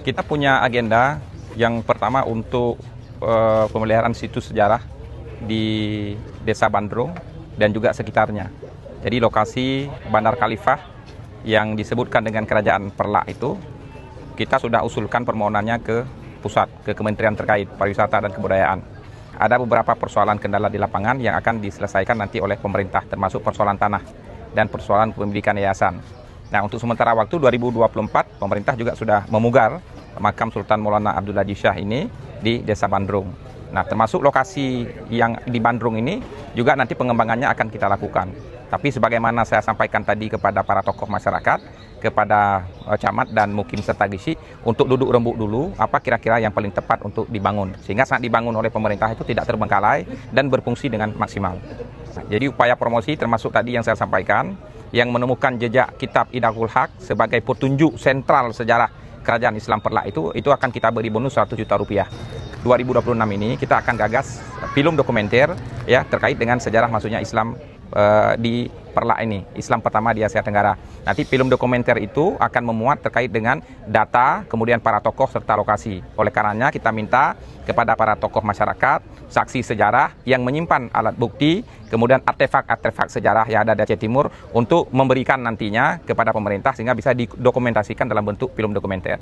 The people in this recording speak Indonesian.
Kita punya agenda yang pertama untuk pemeliharaan situs sejarah di Desa Bandrung dan juga sekitarnya. Jadi lokasi Bandar Khalifah yang disebutkan dengan Kerajaan Perlak itu, kita sudah usulkan permohonannya ke pusat, ke kementerian terkait pariwisata dan kebudayaan. Ada beberapa persoalan kendala di lapangan yang akan diselesaikan nanti oleh pemerintah, termasuk persoalan tanah dan persoalan kepemilikan yayasan. Nah, untuk sementara waktu 2024, pemerintah juga sudah memugar makam Sultan Maulana Abdul Aziz Shah ini di Desa Bandrung. Nah, termasuk lokasi yang di Bandrung ini juga nanti pengembangannya akan kita lakukan. Tapi sebagaimana saya sampaikan tadi kepada para tokoh masyarakat, kepada camat dan mukim serta gisi, untuk duduk rembuk dulu apa kira-kira yang paling tepat untuk dibangun. Sehingga saat dibangun oleh pemerintah itu tidak terbengkalai dan berfungsi dengan maksimal. Nah, jadi upaya promosi termasuk tadi yang saya sampaikan, yang menemukan jejak kitab Idahul Haq sebagai petunjuk sentral sejarah Kerajaan Islam Perlak itu akan kita beri bonus 100 juta rupiah. 2026 ini kita akan gagas film dokumenter ya terkait dengan sejarah masuknya Islam di Perlak ini, Islam pertama di Asia Tenggara. Nanti film dokumenter itu akan memuat terkait dengan data, kemudian para tokoh serta lokasi. Oleh karenanya kita minta kepada para tokoh masyarakat, saksi sejarah yang menyimpan alat bukti, kemudian artefak-artefak sejarah yang ada di Aceh Timur untuk memberikan nantinya kepada pemerintah sehingga bisa didokumentasikan dalam bentuk film dokumenter.